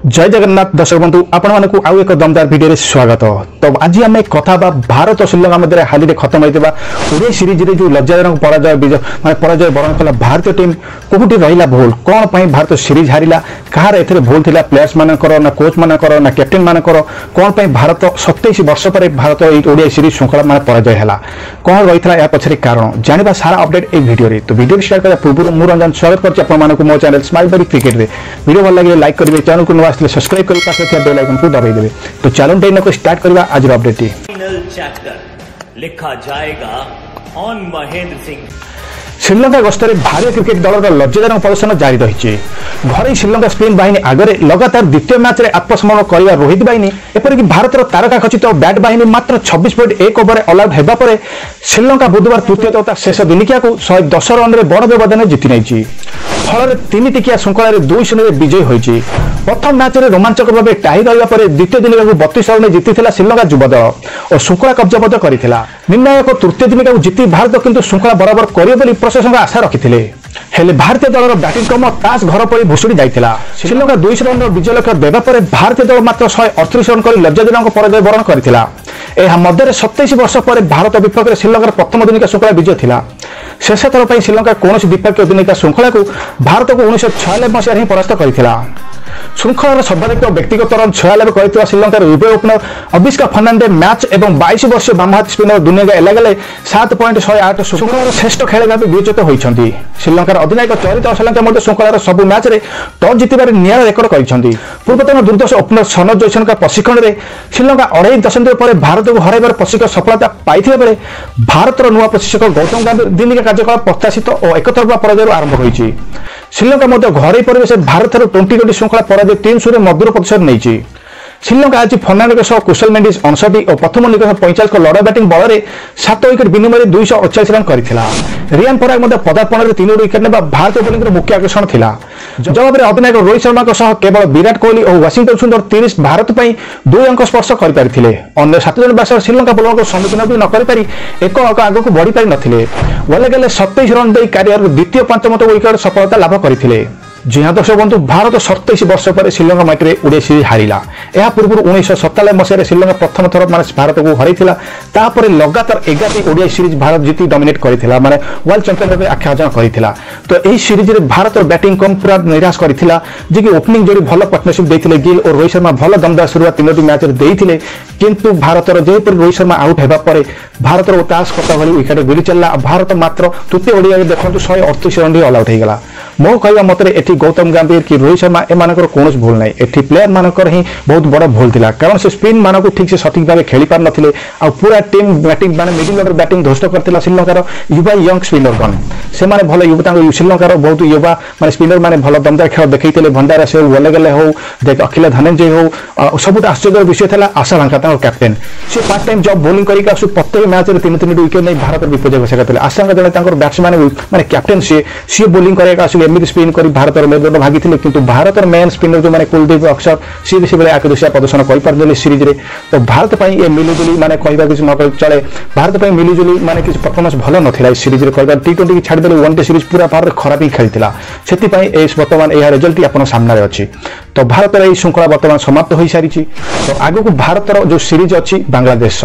जय जगन्नाथ दर्शक बंधु आपण मानक आउ एक दमदार वीडियो स्वागत। तो आज आम कथा भारत श्रीलंका मध्य हाल खत्म होता ओडिया सीरीज रे जो लज्जाजनक पराजय पराजय बरण कला भारतीय टीम कोठी रहिला भूल कौन पर भारत सीरीज हारिला कहार एथरे भूल थिला प्लेयर्स मानकर ना कोच मानकर ना कैप्टेन मानकर कौन पर भारत 27 वर्ष पर भारत ओडिया सीरीज श्रृंखला मान पराजय है कौन रही है पछरे कारण जानिबा सारा अपडेट ए वीडियो रे। तो वीडियो स्टार्ट करने पूर्व मु रंजन स्वागत करछि आपण मानक मो चैनल स्माइल बारी क्रिकेट रे। वीडियो भल लगे लाइक करेंगे, चैनल को नवा सब्सक्राइब करी पाखे थिया बेल आइकन को दबाई देबे। तो चैनल डेन को स्टार्ट करबा आज रो अपडेट फाइनल चैप्टर लिखा जाएगा ऑन महेंद्र सिंह। श्रीलंका गस्तर भारतीय क्रिकेट दल लज्जाजनक प्रदर्शन जारी रही घर श्रीलंका स्पिन बाहिनी आगे लगातार द्वितीय मैच में आत्मसमरण कर रोहित बाहिनी एपरिक भारत तारका खचित बैट बाहिनी मात्र 26.1 ओवर ऑल आउट होगा पर श्रीलंका बुधवार तृतीय तथा शेष दिनिकिया को 110 रन में बड़ व्यवधान जीति नहीं फल तीन टिकिया श्रृंखला 2-0 विजयी होती। प्रथम मैच में रोमांचक भाव टाई रहा पर द्वितीय दिनिका को 32 रन जीति श्रीलंका युवा दल और श्रृंखला कब्जा करता। निर्णायक तृतीय दिनिका को जीति भारत किंतु श्रृंखला बराबर कर प्रशासन आशा रखिते हेले भारतीय दल बैटिंग क्रम ताश घर पर भुशुड़ी जाइथिला। श्रीलंका 200 रन विजय लक्ष्य देवा पर भारतीय दल मात्र 138 रन कर लज्जाजनक पराजय बरण करथिला। एहा मध्य 27 वर्ष पर भारत विपक्ष में श्रीलंकार प्रथम दिनिका श्रृंखला विजय थिला। शेष थर पर श्रीलंका कौन द्विपक्षीय दिनिका श्रृंखला को भारत को 1996 मसीह परास्त करथिला। श्रृंखलार सर्वाधिक व्यक्तिगत रन 96 कर श्रीलंकार युवा ओपनर अभिषेक फर्नांडे मैच और 22 वर्षीय बामहात स्पिनर दुनिया एलागले 7.108 श्रृंखलार श्रेष्ठ खेल भाव विवेचित होती। श्रीलंकार अधिनायक चरित असालंका श्रृंखलार सबू मैच रे टॉस जितबार नियारा रेकर्ड कर पूर्वतन दुर्दश ओपनर सनत जयसन प्रशिक्षण में श्रीलंका 2.5 दशंधि पर भारत को हराइबार प्रशिक्षण सफलता पाई बेले भारत नूआ प्रशिक्षक गौतम गंभीर दिनिका कार्यकलाप प्रत्याशित और एकतरफा पराजय आरंभ होती। श्रीलंका घर परिवेश भारत 2020 श्रृंखला पराजय 3-0 मधुर प्रतिशत नहीं। श्रीलंका आज फर्नांडो सह कुशल मेंडिस 59 और प्रथम निकष 45 लड़ा बैटिंग बल में 7 विकेट विनिमय 248 रन करथिला। रियान पराग पदार्पण में 3 विकेट ने भारतीय बोलिंग मुख्य आकर्षण थिला। जवाब में अधिनायक रोहित शर्मा सह केवल विराट कोहली और वाशिंगटन सुंदर 30 भारत पर 2 अंक स्पर्श कर अन्य 7 जन बैट्समैन श्रीलंका बोलर सम्मुखीन भी नकरी एक अंक आग को बढ़ी पारि नथिले। गले गले 27 रन दे क्यारियर द्वितीय 5 विकेट सफलता लाभ करथिले। जी हाँ दर्शक बंधु भारत 27 वर्ष पर श्रीलंका मैच में ओडिया सीरीज हारिला। यह पूर्व 1997 मसीह श्रीलंका प्रथम थर मान भारत को हर लगातार 11 ओडिया सीरीज भारत जीति डोमिनेट करथिला माने वर्ल्ड चैंपियन आख्या अर्जन करथिला। तो यही सीरीज रे भारत बैटिंग कम पूरा निराश करथिला जे कि ओपनिंग जोड़ी भल पार्टनरशिप देथिले गिल और रोहित शर्मा भल दमदार शुरुआत 3टी मैच रे देथिले किंतु भारत जेपर रोहित शर्मा आउट होगा पर भारत ताश कथा भली विकेट गिरी चलला। भारत मात्र तृतीय ओडिया देखो 138 रन ऑल आउट होगा। मो कहवा मतरे एठी गौतम गंभीर कि रोहित शर्मा एमानकर कौन भूल नहीं एठी प्लेयर मानकर ही बहुत बड़ भूल थिला कारण से स्पिन मानक ठीक से सठिक भाव खेली पार नथिले आ पूरा टीम बैटिंग माने मिडिल ऑर्डर बैटिंग ध्वस्त करथिला। श्रीलंकार युवा यंग स्पिनर गण से माने भल युवा श्रीलंकार बहुत युवा माने स्पिनर माने भल दमदार खेल देखैतिले भंडारा से गले गले हो देख अखिल धनंजय हो सबुठ आश्चर्य विषय था आशा लंका कैप्टेन से पार्ट टाइम जॉब बोलिंग करके आसु प्रत्येक मैच में 3 विकेट नहीं भारत विपर्य घोषणा करते। आशा लंका जन बैट्समैन माने कैप्टेन सी बोलिंग करके आसु एमती स्पिन कर भारत मेरुदंड भागी किंतु भारत मेन स्पिनर जो मैंने कुलदीप अक्षर सी भी आकर्षिया प्रदर्शन कर सीरीज रे। तो भारत पर मिलीजुली माने कहवा किसी न चले भारत पर मिलीजुली माने किसी परफॉर्मेंस भल ना सीरीज रे कहवा T20 की छाड़देले वनडे सीरीज पूरा भारत खराब ही खेलता से बर्तमान यह रिजल्ट आप सामने अच्छी। तो भारत श्रृंखला बर्तमान समाप्त हो सारी। तो आगु को भारत जो सीरीज अच्छी बांग्लादेश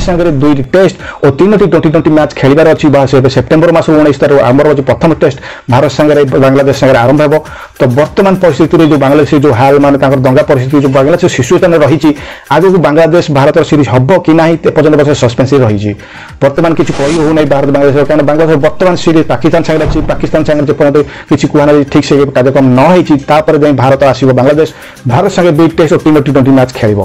सागर 2 टेस्ट और 3टी T20 मैच खेलिबार अच्छी सेप्टेम्बर मास 19 तारिख आरंभ हो प्रथम टेस्ट भारत सागर बांग्लादेश सागर आरंभ हो। तो वर्तमान परिस्थिति जो बांग्लादेश जो हाल माने दंगा परिस्थिति जो बांग्लादेश सिचुएसन रही आगु बांग्लादेश भारत सीरीज हम कि ना पर्यटन बस सस्पेंस रही बर्तमान किसी कही हो ना भारत बांग्लादेश कारण बांग्लादेश वर्तमान सीरीज पाकिस्तान सागर अच्छी पाकिस्तान सागर जो किसी कहना ठीक से कार्यक्रम न होती भारत आसो बांग्लादेश भारत सागर 2 टेस्ट और 3 T20 मैच खेल।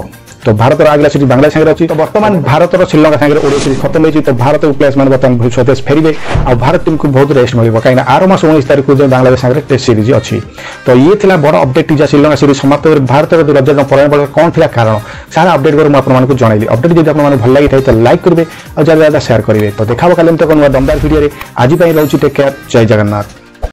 तो भारत आगला सीरीज बांग्लादेश सागर अच्छी। तो वर्तमान भारत श्रीलंका सागर ओडिया सीरीज खत्म होती। तो भारत प्लेयर्स मैंने बर्तमान स्वदेश फेरवे और भारत टीम को बहुत रेस्ट मिले कहीं आर मास 19 तारिख को बांग्लादेश सागर टेस्ट सीरीज अच्छी। तो ये थी बड़ अपडेट जहाँ श्रीलंका सीरीज समाप्त भारत लज्जा पराजय कौन थी कारण सारा अपडेट कर मुझे जनइली। अपडेट जब आपको भल लगी तो लाइक करेंगे और ज़्यादा ज़्यादा शेयर करेंगे। तो देखा कल तक दमदार वीडियो आज रोचे टेक केयर। जय जगन्नाथ।